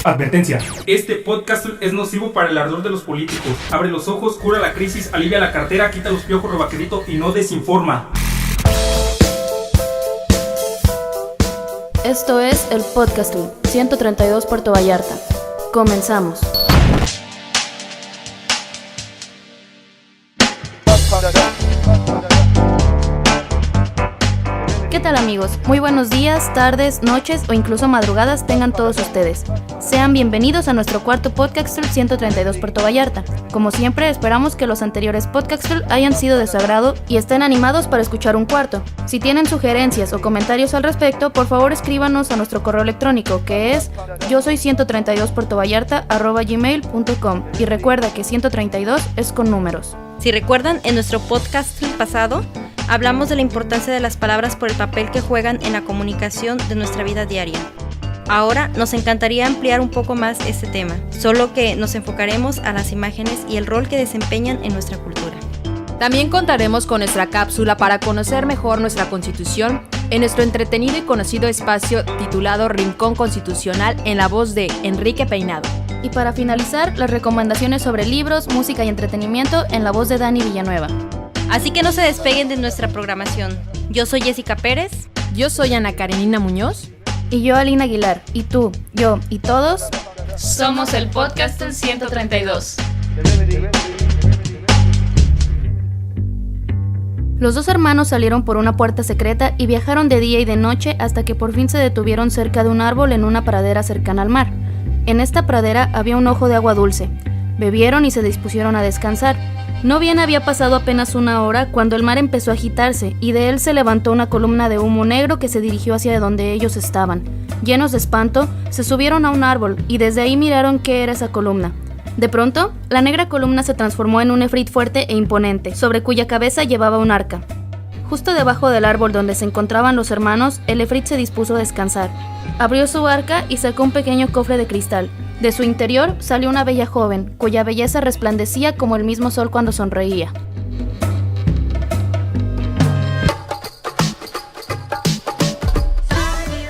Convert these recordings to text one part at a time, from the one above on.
Advertencia. Este podcast es nocivo para el ardor de los políticos. Abre los ojos, cura la crisis, alivia la cartera, quita los piojos, roba crédito y no desinforma. Esto es el Podcast 132 Puerto Vallarta. Comenzamos. ¿Qué tal, amigos? Muy buenos días, tardes, noches o incluso madrugadas tengan todos ustedes. Sean bienvenidos a nuestro cuarto Podcast 132 Puerto Vallarta. Como siempre, esperamos que los anteriores podcasts hayan sido de su agrado y estén animados para escuchar un cuarto. Si tienen sugerencias o comentarios al respecto, por favor escríbanos a nuestro correo electrónico, que es yosoy132puertovallarta@gmail.com, y recuerda que 132 es con números. Si recuerdan, en nuestro podcast pasado hablamos de la importancia de las palabras por el papel que juegan en la comunicación de nuestra vida diaria. Ahora nos encantaría ampliar un poco más este tema, solo que nos enfocaremos a las imágenes y el rol que desempeñan en nuestra cultura. También contaremos con nuestra cápsula para conocer mejor nuestra Constitución en nuestro entretenido y conocido espacio titulado Rincón Constitucional, en la voz de Enrique Peinado. Y para finalizar, las recomendaciones sobre libros, música y entretenimiento en la voz de Dani Villanueva. Así que no se despeguen de nuestra programación. Yo soy Jessica Pérez. Yo soy Ana Karenina Muñoz. Y yo, Alina Aguilar. Y tú, yo y todos somos el Podcast 132. Los dos hermanos salieron por una puerta secreta y viajaron de día y de noche hasta que por fin se detuvieron cerca de un árbol en una pradera cercana al mar. En esta pradera había un ojo de agua dulce. Bebieron y se dispusieron a descansar. No bien había pasado apenas una hora cuando el mar empezó a agitarse y de él se levantó una columna de humo negro que se dirigió hacia donde ellos estaban. Llenos de espanto, se subieron a un árbol y desde ahí miraron qué era esa columna. De pronto, la negra columna se transformó en un efrit fuerte e imponente, sobre cuya cabeza llevaba un arca. Justo debajo del árbol donde se encontraban los hermanos, el efrit se dispuso a descansar. Abrió su arca y sacó un pequeño cofre de cristal. De su interior salió una bella joven, cuya belleza resplandecía como el mismo sol cuando sonreía.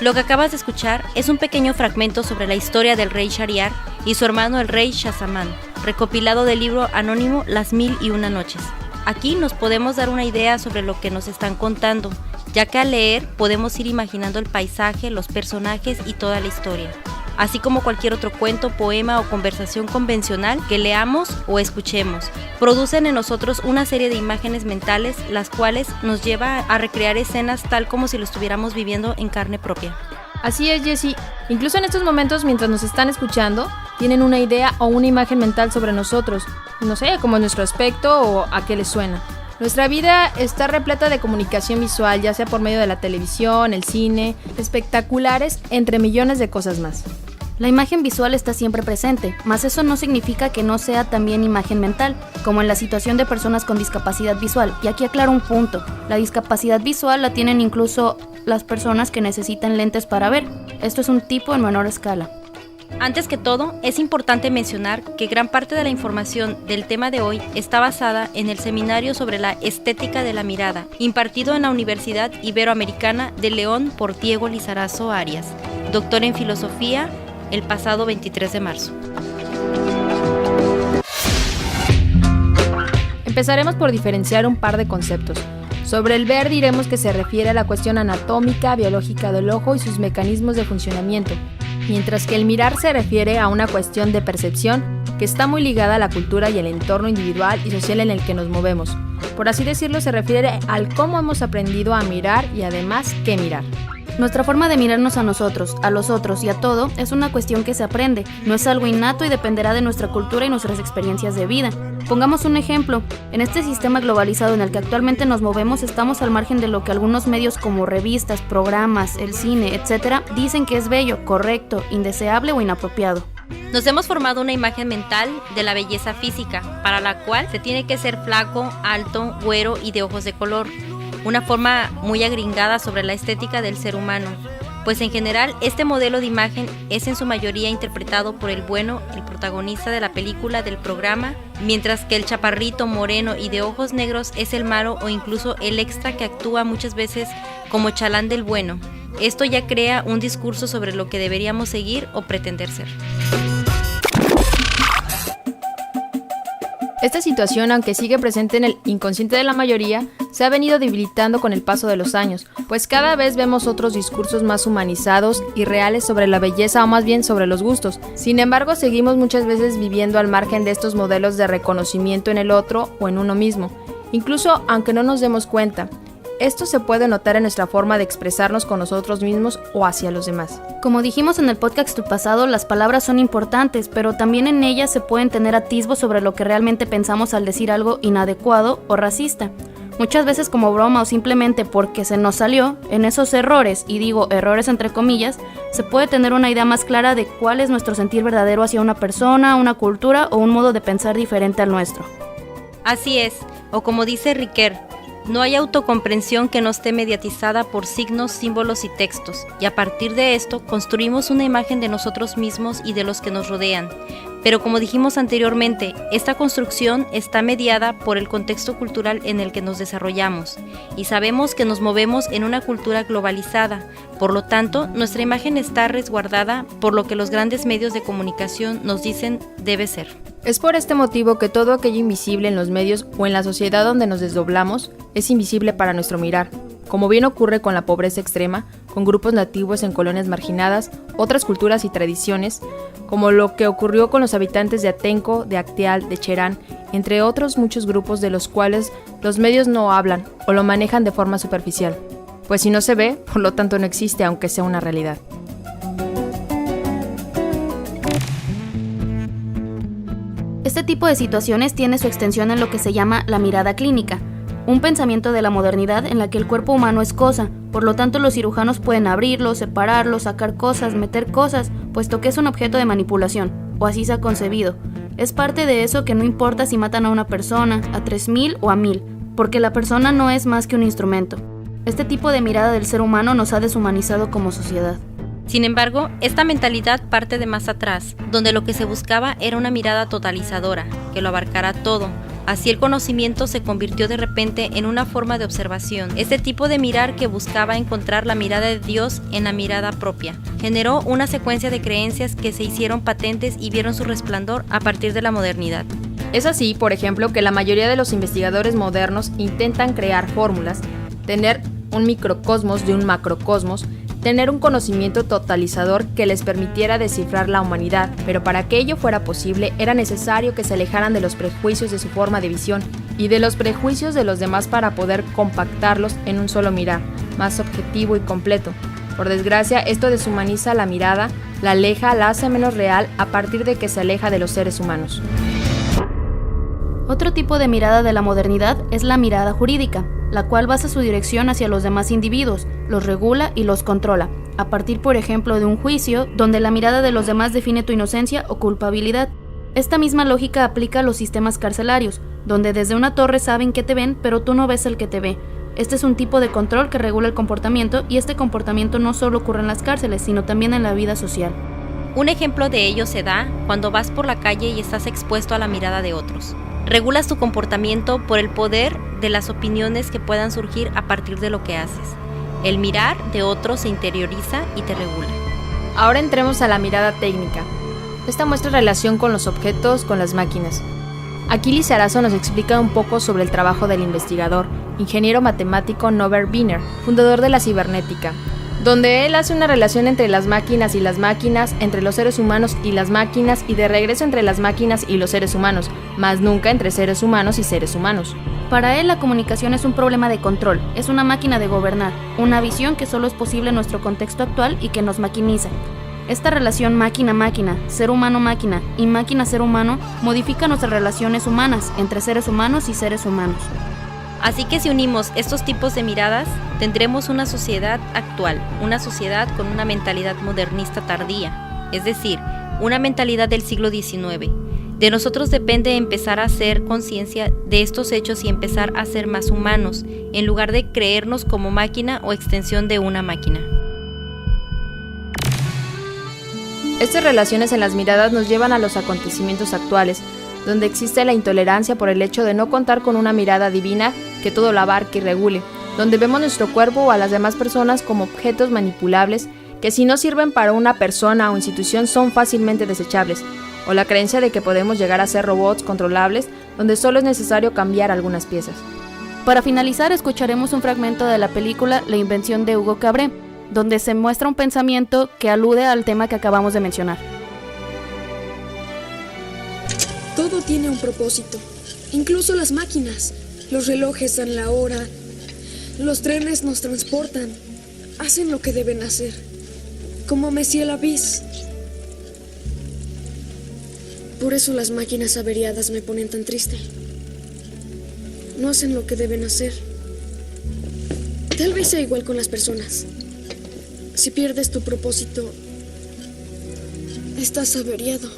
Lo que acabas de escuchar es un pequeño fragmento sobre la historia del rey Shahriar y su hermano el rey Shahsamán, recopilado del libro anónimo Las 1001 noches. Aquí nos podemos dar una idea sobre lo que nos están contando, ya que al leer podemos ir imaginando el paisaje, los personajes y toda la historia, así como cualquier otro cuento, poema o conversación convencional que leamos o escuchemos. Producen en nosotros una serie de imágenes mentales, las cuales nos lleva a recrear escenas tal como si lo estuviéramos viviendo en carne propia. Así es, Jessie. Incluso en estos momentos, mientras nos están escuchando, tienen una idea o una imagen mental sobre nosotros. No sé, como nuestro aspecto o a qué les suena. Nuestra vida está repleta de comunicación visual, ya sea por medio de la televisión, el cine, espectaculares, entre millones de cosas más. La imagen visual está siempre presente, mas eso no significa que no sea también imagen mental, como en la situación de personas con discapacidad visual. Y aquí aclaro un punto, la discapacidad visual la tienen incluso las personas que necesitan lentes para ver. Esto es un tipo en menor escala. Antes que todo, es importante mencionar que gran parte de la información del tema de hoy está basada en el seminario sobre la estética de la mirada, impartido en la Universidad Iberoamericana de León por Diego Lizarazo Arias, doctor en filosofía, el pasado 23 de marzo. Empezaremos por diferenciar un par de conceptos. Sobre el ver diremos que se refiere a la cuestión anatómica, biológica del ojo y sus mecanismos de funcionamiento, mientras que el mirar se refiere a una cuestión de percepción que está muy ligada a la cultura y el entorno individual y social en el que nos movemos. Por así decirlo, se refiere al cómo hemos aprendido a mirar y además qué mirar. Nuestra forma de mirarnos a nosotros, a los otros y a todo es una cuestión que se aprende, no es algo innato y dependerá de nuestra cultura y nuestras experiencias de vida. Pongamos un ejemplo, en este sistema globalizado en el que actualmente nos movemos estamos al margen de lo que algunos medios como revistas, programas, el cine, etc. dicen que es bello, correcto, indeseable o inapropiado. Nos hemos formado una imagen mental de la belleza física, para la cual se tiene que ser flaco, alto, güero y de ojos de color. Una forma muy agringada sobre la estética del ser humano, pues en general este modelo de imagen es en su mayoría interpretado por el bueno, el protagonista de la película, del programa, mientras que el chaparrito moreno y de ojos negros es el malo o incluso el extra que actúa muchas veces como chalán del bueno. Esto ya crea un discurso sobre lo que deberíamos seguir o pretender ser. Esta situación, aunque sigue presente en el inconsciente de la mayoría, se ha venido debilitando con el paso de los años, pues cada vez vemos otros discursos más humanizados y reales sobre la belleza o más bien sobre los gustos. Sin embargo, seguimos muchas veces viviendo al margen de estos modelos de reconocimiento en el otro o en uno mismo, incluso aunque no nos demos cuenta. Esto se puede notar en nuestra forma de expresarnos con nosotros mismos o hacia los demás. Como dijimos en el podcast pasado, las palabras son importantes, pero también en ellas se pueden tener atisbos sobre lo que realmente pensamos al decir algo inadecuado o racista. Muchas veces como broma o simplemente porque se nos salió, en esos errores, y digo errores entre comillas, se puede tener una idea más clara de cuál es nuestro sentir verdadero hacia una persona, una cultura o un modo de pensar diferente al nuestro. Así es, o como dice Riquet, no hay autocomprensión que no esté mediatizada por signos, símbolos y textos, y a partir de esto construimos una imagen de nosotros mismos y de los que nos rodean. Pero como dijimos anteriormente, esta construcción está mediada por el contexto cultural en el que nos desarrollamos, y sabemos que nos movemos en una cultura globalizada, por lo tanto, nuestra imagen está resguardada por lo que los grandes medios de comunicación nos dicen debe ser. Es por este motivo que todo aquello invisible en los medios o en la sociedad donde nos desdoblamos es invisible para nuestro mirar, como bien ocurre con la pobreza extrema, con grupos nativos en colonias marginadas, otras culturas y tradiciones, como lo que ocurrió con los habitantes de Atenco, de Acteal, de Cherán, entre otros muchos grupos de los cuales los medios no hablan o lo manejan de forma superficial. Pues si no se ve, por lo tanto no existe, aunque sea una realidad. Este tipo de situaciones tiene su extensión en lo que se llama la mirada clínica, un pensamiento de la modernidad en la que el cuerpo humano es cosa, por lo tanto los cirujanos pueden abrirlo, separarlo, sacar cosas, meter cosas, puesto que es un objeto de manipulación, o así se ha concebido. Es parte de eso que no importa si matan a una persona, a 3000 o a 1000, porque la persona no es más que un instrumento. Este tipo de mirada del ser humano nos ha deshumanizado como sociedad. Sin embargo, esta mentalidad parte de más atrás, donde lo que se buscaba era una mirada totalizadora, que lo abarcara todo. Así el conocimiento se convirtió de repente en una forma de observación. Este tipo de mirar que buscaba encontrar la mirada de Dios en la mirada propia, generó una secuencia de creencias que se hicieron patentes y vieron su resplandor a partir de la modernidad. Es así, por ejemplo, que la mayoría de los investigadores modernos intentan crear fórmulas, tener un microcosmos de un macrocosmos, tener un conocimiento totalizador que les permitiera descifrar la humanidad, pero para que ello fuera posible era necesario que se alejaran de los prejuicios de su forma de visión y de los prejuicios de los demás para poder compactarlos en un solo mirar, más objetivo y completo. Por desgracia, esto deshumaniza la mirada, la aleja, la hace menos real a partir de que se aleja de los seres humanos. Otro tipo de mirada de la modernidad es la mirada jurídica, la cual basa su dirección hacia los demás individuos, los regula y los controla, a partir, por ejemplo, de un juicio donde la mirada de los demás define tu inocencia o culpabilidad. Esta misma lógica aplica a los sistemas carcelarios, donde desde una torre saben que te ven, pero tú no ves el que te ve. Este es un tipo de control que regula el comportamiento, y este comportamiento no solo ocurre en las cárceles, sino también en la vida social. Un ejemplo de ello se da cuando vas por la calle y estás expuesto a la mirada de otros. Regulas tu comportamiento por el poder de las opiniones que puedan surgir a partir de lo que haces. El mirar de otros se interioriza y te regula. Ahora entremos a la mirada técnica. Esta muestra relación con los objetos, con las máquinas. Aquí Lizarazo nos explica un poco sobre el trabajo del investigador, ingeniero matemático Norbert Wiener, fundador de la cibernética, donde él hace una relación entre las máquinas y las máquinas, entre los seres humanos y las máquinas, y de regreso entre las máquinas y los seres humanos, más nunca entre seres humanos y seres humanos. Para él, la comunicación es un problema de control, es una máquina de gobernar, una visión que solo es posible en nuestro contexto actual y que nos maquiniza. Esta relación máquina-máquina, ser humano-máquina y máquina-ser humano modifica nuestras relaciones humanas entre seres humanos y seres humanos. Así que si unimos estos tipos de miradas, tendremos una sociedad actual, una sociedad con una mentalidad modernista tardía, es decir, una mentalidad del siglo XIX. De nosotros depende empezar a hacer conciencia de estos hechos y empezar a ser más humanos, en lugar de creernos como máquina o extensión de una máquina. Estas relaciones en las miradas nos llevan a los acontecimientos actuales, donde existe la intolerancia por el hecho de no contar con una mirada divina que todo lo abarque y regule, donde vemos nuestro cuerpo o a las demás personas como objetos manipulables que si no sirven para una persona o institución son fácilmente desechables, o la creencia de que podemos llegar a ser robots controlables donde solo es necesario cambiar algunas piezas. Para finalizar, escucharemos un fragmento de la película La invención de Hugo Cabret, donde se muestra un pensamiento que alude al tema que acabamos de mencionar. Todo tiene un propósito, incluso las máquinas. Los relojes dan la hora, los trenes nos transportan, hacen lo que deben hacer, como Monsieur Lavis. Por eso las máquinas averiadas me ponen tan triste. No hacen lo que deben hacer. Tal vez sea igual con las personas. Si pierdes tu propósito, estás averiado.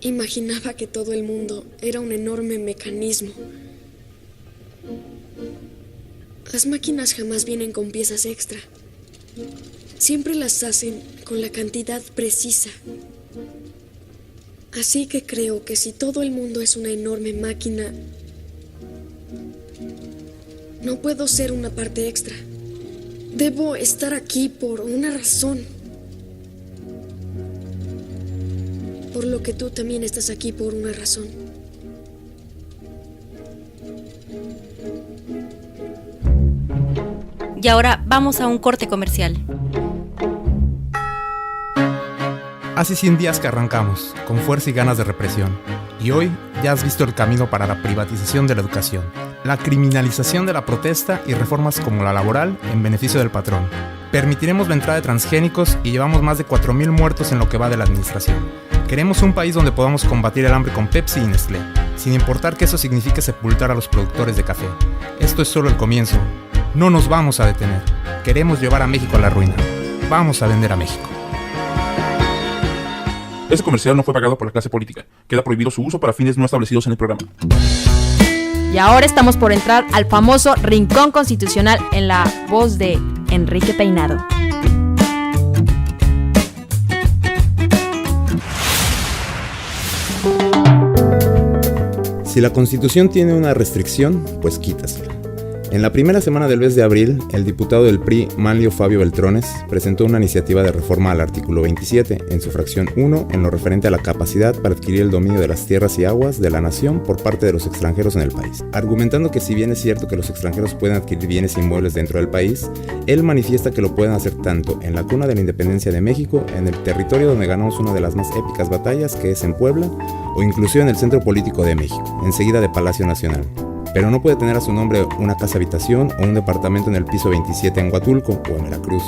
Imaginaba que todo el mundo era un enorme mecanismo. Las máquinas jamás vienen con piezas extra. Siempre las hacen con la cantidad precisa. Así que creo que si todo el mundo es una enorme máquina, no puedo ser una parte extra. Debo estar aquí por una razón. Por lo que tú también estás aquí por una razón. Y ahora vamos a un corte comercial. Hace 100 días que arrancamos, con fuerza y ganas de represión. Y hoy ya has visto el camino para la privatización de la educación, la criminalización de la protesta y reformas como la laboral en beneficio del patrón. Permitiremos la entrada de transgénicos y llevamos más de 4,000 muertos en lo que va de la administración. Queremos un país donde podamos combatir el hambre con Pepsi y Nestlé, sin importar que eso signifique sepultar a los productores de café. Esto es solo el comienzo. No nos vamos a detener. Queremos llevar a México a la ruina. Vamos a vender a México. Este comercial no fue pagado por la clase política. Queda prohibido su uso para fines no establecidos en el programa. Y ahora estamos por entrar al famoso Rincón Constitucional en la voz de Enrique Peinado. Si la Constitución tiene una restricción, pues quítasela. En la primera semana del mes de abril, el diputado del PRI, Manlio Fabio Beltrones, presentó una iniciativa de reforma al artículo 27, en su fracción 1, en lo referente a la capacidad para adquirir el dominio de las tierras y aguas de la nación por parte de los extranjeros en el país. Argumentando que si bien es cierto que los extranjeros pueden adquirir bienes inmuebles dentro del país, él manifiesta que lo pueden hacer tanto en la cuna de la independencia de México, en el territorio donde ganamos una de las más épicas batallas, que es en Puebla, o inclusive en el centro político de México, enseguida de Palacio Nacional. Pero no puede tener a su nombre una casa habitación o un departamento en el piso 27 en Huatulco o en Veracruz,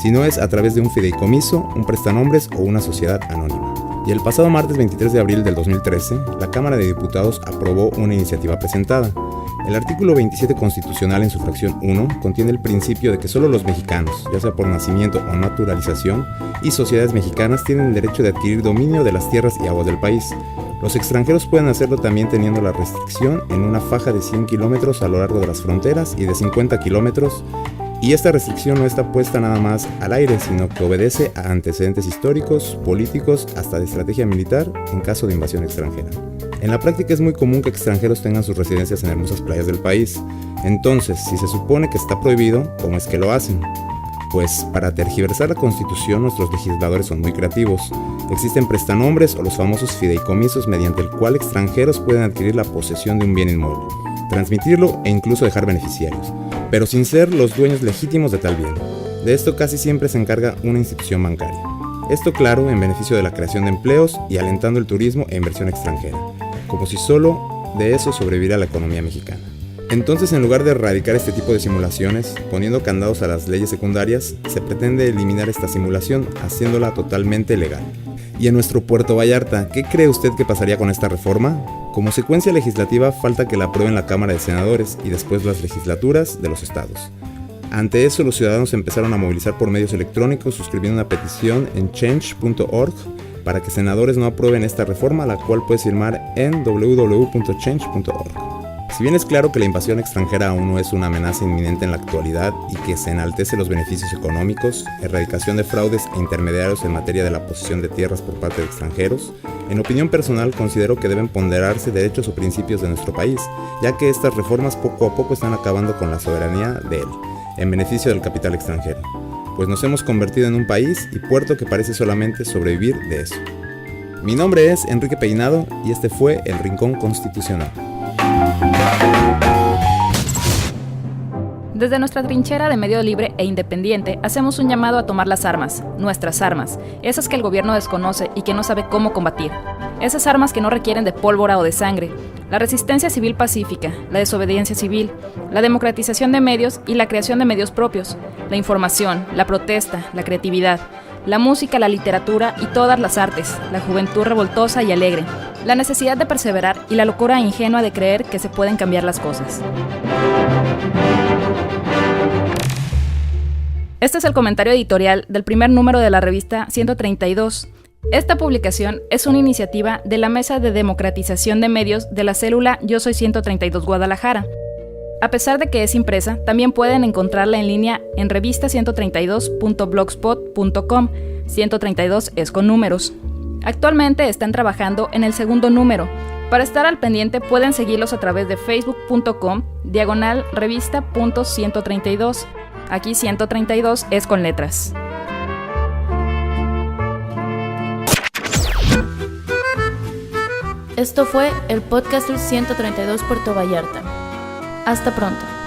si no es a través de un fideicomiso, un prestanombres o una sociedad anónima. Y el pasado martes 23 de abril del 2013, la Cámara de Diputados aprobó una iniciativa presentada. El artículo 27 constitucional en su fracción 1 contiene el principio de que solo los mexicanos, ya sea por nacimiento o naturalización, y sociedades mexicanas tienen el derecho de adquirir dominio de las tierras y aguas del país. Los extranjeros pueden hacerlo también teniendo la restricción en una faja de 100 kilómetros a lo largo de las fronteras y de 50 kilómetros, y esta restricción no está puesta nada más al aire, sino que obedece a antecedentes históricos, políticos, hasta de estrategia militar en caso de invasión extranjera. En la práctica es muy común que extranjeros tengan sus residencias en hermosas playas del país. Entonces, si se supone que está prohibido, ¿cómo es que lo hacen? Pues para tergiversar la Constitución nuestros legisladores son muy creativos. Existen prestanombres o los famosos fideicomisos mediante el cual extranjeros pueden adquirir la posesión de un bien inmueble, transmitirlo e incluso dejar beneficiarios, pero sin ser los dueños legítimos de tal bien. De esto casi siempre se encarga una institución bancaria. Esto, claro, en beneficio de la creación de empleos y alentando el turismo e inversión extranjera, como si solo de eso sobreviviera la economía mexicana. Entonces, en lugar de erradicar este tipo de simulaciones, poniendo candados a las leyes secundarias, se pretende eliminar esta simulación, haciéndola totalmente legal. Y en nuestro Puerto Vallarta, ¿qué cree usted que pasaría con esta reforma? Como secuencia legislativa, falta que la aprueben la Cámara de Senadores y después las legislaturas de los estados. Ante eso, los ciudadanos empezaron a movilizar por medios electrónicos, suscribiendo una petición en change.org para que senadores no aprueben esta reforma, la cual puedes firmar en www.change.org. Si bien es claro que la invasión extranjera aún no es una amenaza inminente en la actualidad y que se enaltece los beneficios económicos, erradicación de fraudes e intermediarios en materia de la posesión de tierras por parte de extranjeros, en opinión personal considero que deben ponderarse derechos o principios de nuestro país, ya que estas reformas poco a poco están acabando con la soberanía de él, en beneficio del capital extranjero, pues nos hemos convertido en un país y puerto que parece solamente sobrevivir de eso. Mi nombre es Enrique Peinado y este fue El Rincón Constitucional. Desde nuestra trinchera de medio libre e independiente, hacemos un llamado a tomar las armas, nuestras armas, esas que el gobierno desconoce y que no sabe cómo combatir. Esas armas que no requieren de pólvora o de sangre. La resistencia civil pacífica, la desobediencia civil, la democratización de medios y la creación de medios propios, la información, la protesta, la creatividad, la música, la literatura y todas las artes, la juventud revoltosa y alegre, la necesidad de perseverar y la locura ingenua de creer que se pueden cambiar las cosas. Este es el comentario editorial del primer número de la revista 132. Esta publicación es una iniciativa de la Mesa de Democratización de Medios de la célula Yo Soy 132 Guadalajara. A pesar de que es impresa, también pueden encontrarla en línea en revista132.blogspot.com. 132 es con números. Actualmente están trabajando en el segundo número. Para estar al pendiente pueden seguirlos a través de facebook.com/revista.132. Aquí 132 es con letras. Esto fue el podcast del 132 Puerto Vallarta. Hasta pronto.